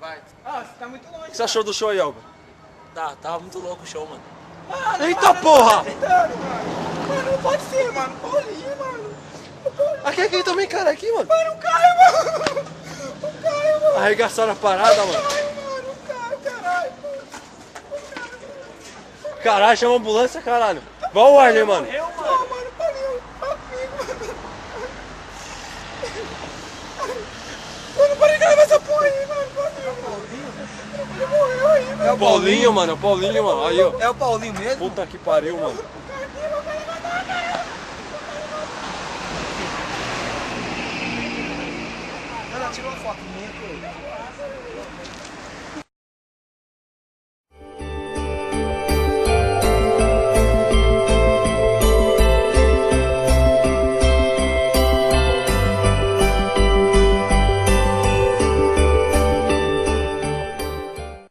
parte. Ah, você tá muito longe. O que você achou do show aí, Elber? Tava muito louco o show, mano. Mano, Eita porra! Mano, não pode ser, mano. Paulinho, mano. Aqui também, cara, aqui, mano. Mano, o Caio, mano. O Caio, mano. Arregaçaram a parada, mano. Caio, mano. O Caio, caralho. Caralho, chama a ambulância, caralho. Vai o Arley, mano. Não, mano, Paulinho. Amigo, mano. Mano, para de gravar essa porra aí, mano. Paulinho. Ele morreu aí, mano. É o Paulinho, mano. É o Paulinho, mano. Aí, ó. É o Paulinho mesmo? Puta que pariu, mano. Ela tirou uma foto minha, foi.